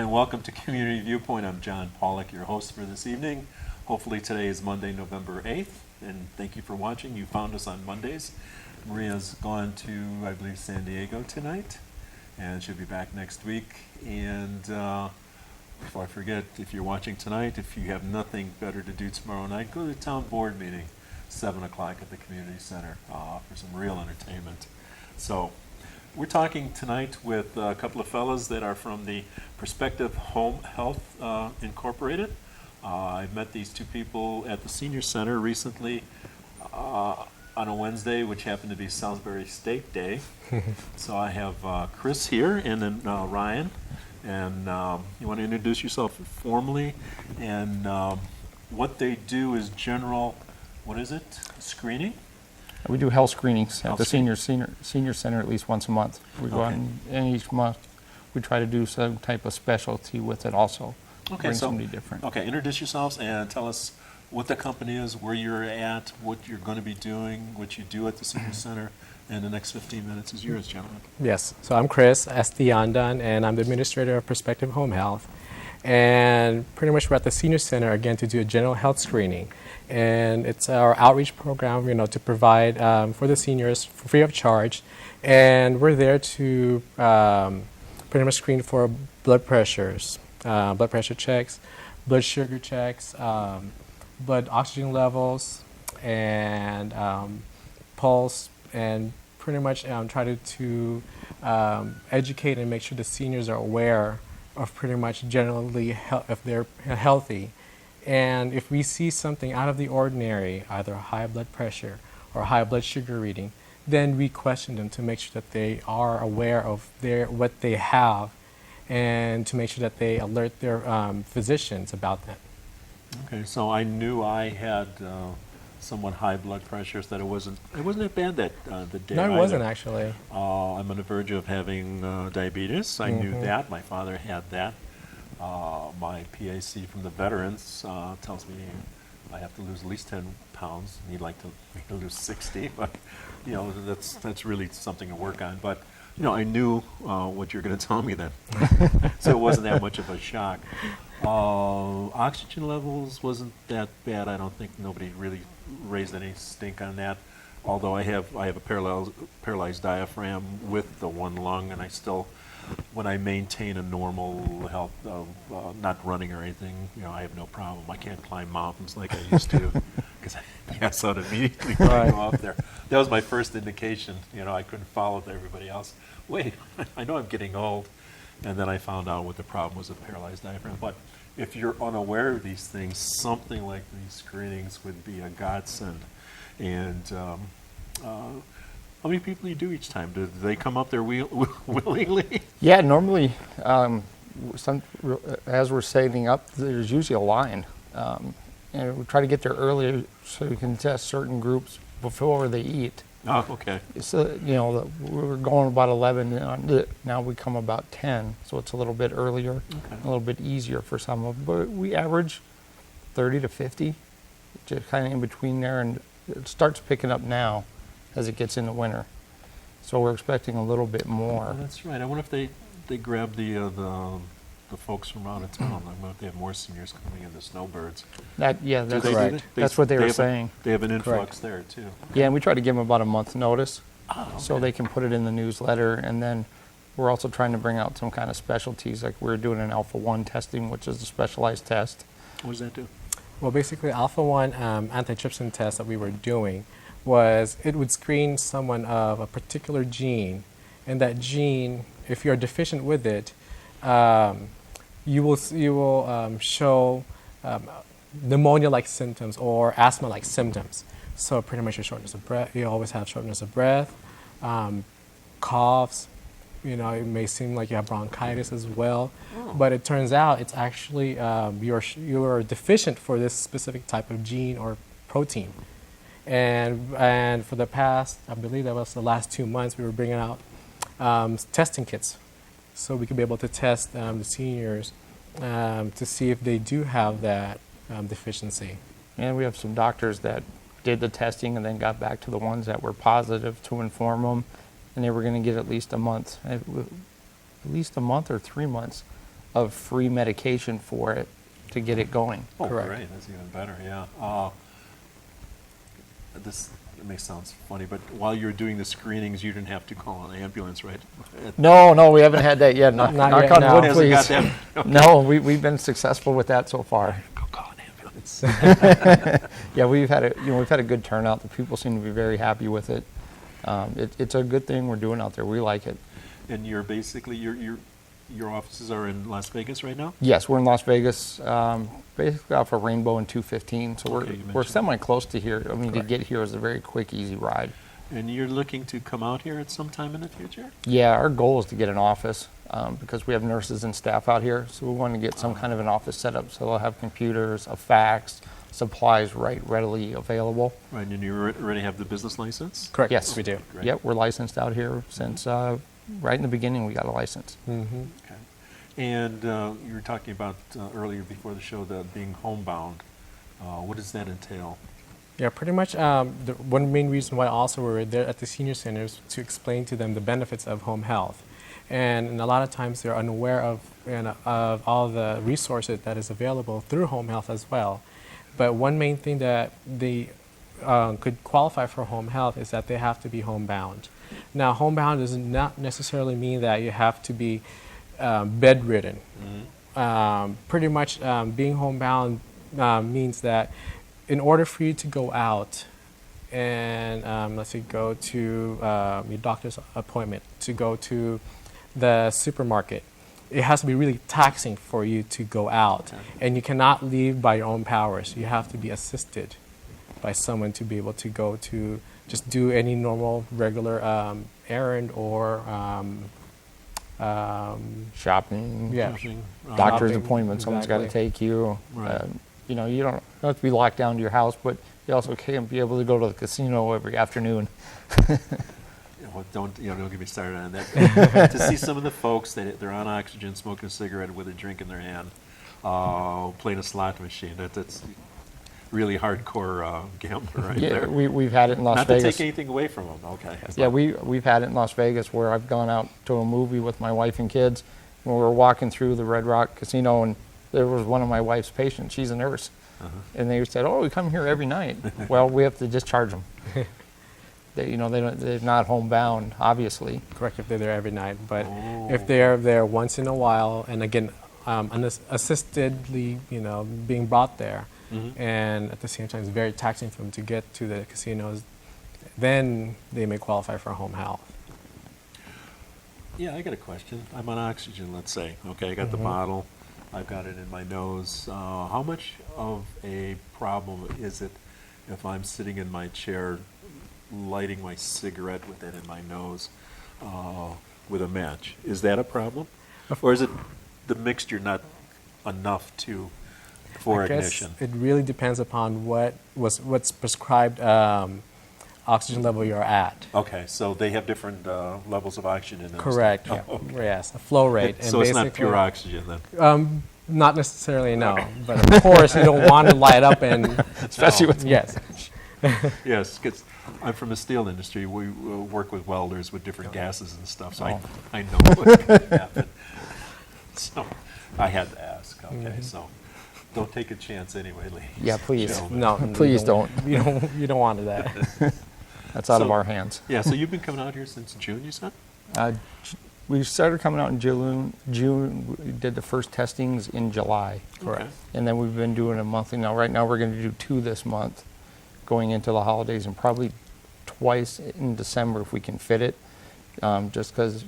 And welcome to Community Viewpoint. I'm John Pollock, your host for this evening. Hopefully today is Monday, November 8th, and thank you for watching. You found us on Mondays. Maria's gone to, I believe, San Diego tonight, and she'll be back next week. And before I forget, if you're watching tonight, if you have nothing better to do tomorrow night, go to the town board meeting, 7 o'clock at the community center for some real entertainment. So we're talking tonight with a couple of fellas that are from the Perspective Home Health Incorporated. I've met these two people at the Senior Center recently on a Wednesday, which happened to be Salisbury Steak Day. So I have Chris here and then Ryan. And you want to introduce yourself formally, and what they do is general, what is it, screening? We do health screenings at the Health senior center at least once a month. We go out and each month we try to do some type of specialty with it also. Okay, Bring so somebody different. Okay, introduce yourselves and tell us what the company is, where you're at, what you're going to be doing, what you do at the senior center, and the next 15 minutes is yours, gentlemen. Yes, so I'm Chris Estiandan, and I'm the administrator of Perspective Home Health. And pretty much we're at the senior center again to do a general health screening. And it's our outreach program, to provide for the seniors free of charge. And we're there to pretty much screen for blood pressures, blood pressure checks, blood sugar checks, blood oxygen levels, and pulse, and pretty much try to educate and make sure the seniors are aware of pretty much generally if they're healthy. And if we see something out of the ordinary, either high blood pressure or high blood sugar reading, then we question them to make sure that they are aware of what they have, and to make sure that they alert their physicians about that. Okay, so I knew I had somewhat high blood pressure, so that it wasn't that bad that the day. No, it either. wasn't actually. I'm on the verge of having diabetes. I knew that. My father had that. My PAC from the veterans tells me I have to lose at least 10 pounds. He'd like me to lose 60, but that's really something to work on. But I knew what you're going to tell me then, so it wasn't that much of a shock. Oxygen levels wasn't that bad. I don't think nobody really raised any stink on that. Although I have a paralyzed diaphragm with the one lung, and I still, when I maintain a normal health, not running or anything, I have no problem. I can't climb mountains like I used to because I pass out immediately when I go up there. That was my first indication. I couldn't follow everybody else. Wait, I know I'm getting old. And then I found out what the problem was with paralyzed diaphragm. But if you're unaware of these things, something like these screenings would be a godsend. And how many people do you do each time? Do they come up there willingly? Yeah, normally, as we're setting up, there's usually a line. And we try to get there early so we can test certain groups before they eat. Oh, okay. So, we're going about 11, now we come about 10, so it's a little bit earlier, a little bit easier for some of them. But we average 30 to 50, just kind of in between there, and it starts picking up now as it gets into winter. So we're expecting a little bit more. Oh, that's right. I wonder if they grab the folks from out of town. I wonder if they have more seniors coming in, the snowbirds. That's they correct. That's what they were saying. They have an influx there, too. Yeah, and we try to give them about a month's notice, Oh, so okay. they can put it in the newsletter. And then we're also trying to bring out some kind of specialties, like we're doing an alpha-1 testing, which is a specialized test. What does that do? Well, basically, alpha-1 antitrypsin test that we were doing was it would screen someone of a particular gene, and that gene, if you're deficient with it, you will show pneumonia-like symptoms or asthma-like symptoms. So pretty much your shortness of breath. You always have shortness of breath, coughs. It may seem like you have bronchitis as well, but it turns out it's actually you're deficient for this specific type of gene or protein. And for the past, I believe that was the last 2 months, we were bringing out testing kits, so we could be able to test the seniors to see if they do have that deficiency. And we have some doctors that did the testing and then got back to the ones that were positive to inform them, and they were going to get at least a month or 3 months of free medication for it to get it going. Oh, Correct. great, that's even better, yeah. This may sound funny, but while you were doing the screenings, you didn't have to call an ambulance, right? No, we haven't had that yet. Knock Not yet, on no. wood, Hasn't got please. that- No, we've been successful with that so far. Go call an ambulance. Yeah, we've had a good turnout. The people seem to be very happy with it. It's a good thing we're doing out there. We like it. And you're basically, your offices are in Las Vegas right now? Yes, we're in Las Vegas, basically off of Rainbow and 215. So Okay, you we're mentioned semi close to here. I mean, to Correct. get here is a very quick, easy ride. And you're looking to come out here at some time in the future? Yeah, our goal is to get an office because we have nurses and staff out here. So we want to get some kind of an office set up so they'll have computers, a fax, supplies readily available. Right, and you already have the business license? Correct. Yes. We do. Great. Yep, we're licensed out here since right in the beginning we got a license. Mm-hmm. Okay. And you were talking about earlier before the show, being homebound. What does that entail? Yeah, pretty much. The one main reason why also we're there at the senior centers to explain to them the benefits of home health, and a lot of times they're unaware of all the resources that is available through home health as well. But one main thing that they could qualify for home health is that they have to be homebound. Now, homebound does not necessarily mean that you have to be bedridden. Pretty much being homebound means that in order for you to go out and let's say go to your doctor's appointment, to go to the supermarket, it has to be really taxing for you to go out. Okay. And you cannot leave by your own powers. You have to be assisted by someone to be able to go to just do any normal, regular errand or Shopping, yeah. Pushing, doctor's Shopping, appointment, someone's got to exactly. take you. Right. You know, you don't have to be locked down to your house, but you also can't be able to go to the casino every afternoon. Well, don't get me started on that. To see some of the folks they're on oxygen, smoking a cigarette with a drink in their hand, playing a slot machine. That's really hardcore gambler right Yeah, there. we've had it in Las Not Vegas. to take anything away from them. Okay. Yeah, we've had it in Las Vegas where I've gone out to a movie with my wife and kids. When we were walking through the Red Rock Casino, and there was one of my wife's patients. She's a nurse, and they said, "Oh, we come here every night." Well, we have to discharge them. They're not homebound, obviously. Correct, if they're there every night. But Oh. if they're there once in a while, and again, assistedly, being brought there, and at the same time, it's very taxing for them to get to the casinos, then they may qualify for home health. Yeah, I got a question. I'm on oxygen, let's say. Okay, I got the bottle. I've got it in my nose. How much of a problem is it if I'm sitting in my chair lighting my cigarette with it in my nose with a match? Is that a problem? Or is it the mixture not enough for I guess ignition? it really depends upon what's prescribed oxygen level you're at. Okay, so they have different levels of oxygen in them. Correct. Oh, okay. Yes, a flow rate. So it's not basically- pure oxygen then? Not necessarily, no. But of course, you don't want to light up and Especially with yes. Yes, because I'm from the steel industry. We work with welders with different gases and stuff, so I know what can happen. So I had to ask. Okay, so don't take a chance anyway, ladies. Yeah, please. Gentlemen. No, Please you don't. You don't want that. That's out of So- our hands. Yeah, so you've been coming out here since June, you said? We started coming out in June. We did the first testings in July. Correct. And then we've been doing a monthly now. Right now, we're going to do 2 this month, going into the holidays, and probably twice in December if we can fit it. Just because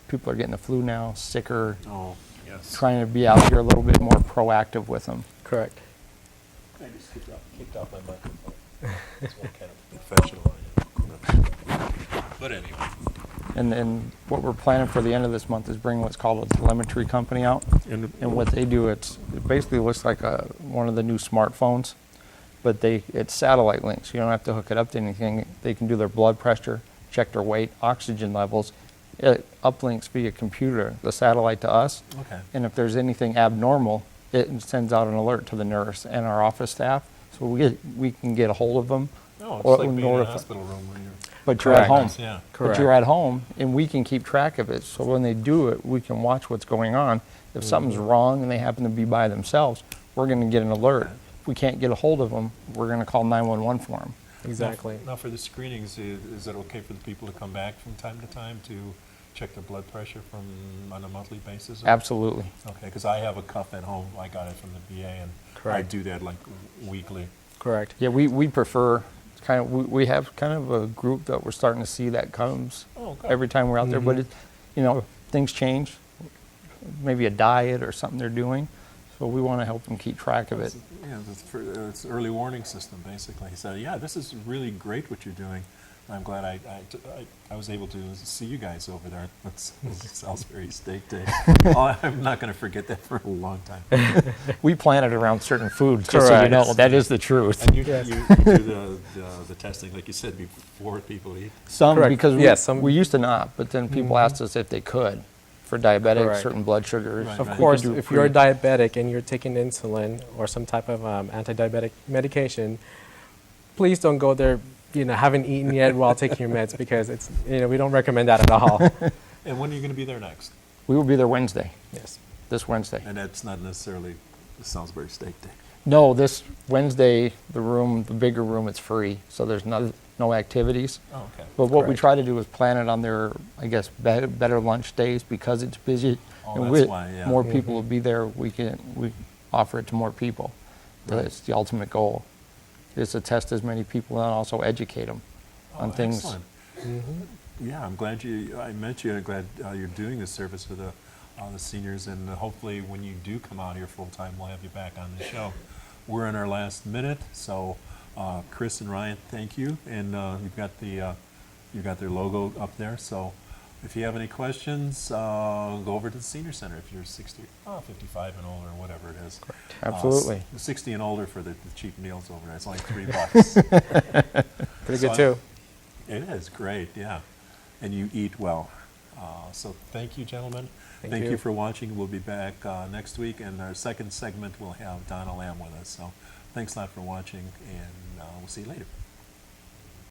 people are getting the flu now, sicker, Oh, yes. trying to be out here a little bit more proactive with them. Correct. I just kicked off my microphone. That's what kind of professional I am. But anyway. And then what we're planning for the end of this month is bring what's called a telemetry company out. And And what they do, it basically looks like one of the new smartphones, but it's satellite linked, so you don't have to hook it up to anything. They can do their blood pressure, check their weight, oxygen levels. It uplinks via computer, the satellite to us. Okay. And if there's anything abnormal, it sends out an alert to the nurse and our office staff, so we can get a hold of them. Oh, it's or like being in a notify- hospital room when you're... But you're at Correct. home. Yeah. But you're at home, and we can keep track of it. So when they do it, we can watch what's going on If something's wrong and they happen to be by themselves, we're going to get an alert. If we can't get a hold of them, we're going to call 911 for them. Exactly. Now for the screenings, is it okay for the people to come back from time to time to check their blood pressure on a monthly basis? Absolutely. Okay, because I have a cuff at home. I got it from the VA, and I Correct. do that like weekly. Correct. Yeah, we prefer we have kind of a group that we're starting to see that comes Oh, good. every time we're out there. But things change, maybe a diet or something they're doing, so we want to help them keep track of it. Yeah, it's early warning system, basically. He said, yeah, this is really great what you're doing. I'm glad I was able to see you guys over there at Salisbury Steak Day. Oh, I'm not going to forget that for a long time. We plan it around certain foods, just so you know. Correct. That is the truth. And you do the testing, like you said, before people eat. Some, Correct. because Yes, some- we used to not, but then people asked us if they could for diabetics, Correct. certain blood sugars. Right, Of right. course, We could do if you're pre- diabetic and you're taking insulin or some type of anti-diabetic medication, please don't go there, haven't eaten yet while taking your meds, because it's, we don't recommend that at all. And when are you going to be there next? We will be there Wednesday, Yes. this Wednesday. And that's not necessarily the Salisbury Steak Day. No, this Wednesday, the bigger room, it's free, so there's no activities. Oh, okay. But what we Correct. try to do is plan it on their, I guess, better lunch days, because it's busy. Oh, and that's why, yeah. more people will be there, we offer it to more people. That's the ultimate goal, is to test as many people and also educate them on things. Excellent. Yeah, I'm glad I met you. I'm glad you're doing this service for the seniors, and hopefully when you do come out here full time, we'll have you back on the show. We're in our last minute, so Chris and Ryan, thank you, and you've got their logo up there. So if you have any questions, go over to the senior center if you're 60, 55 and older, or whatever it is. Absolutely. 60 and older for the cheap meals over there. It's only $3. Pretty So good too. It is great, yeah. And you eat well. So thank you, gentlemen. Thank you you. for watching. We'll be back next week, and our second segment we'll have Donna Lamb with us. So thanks a lot for watching, and we'll see you later.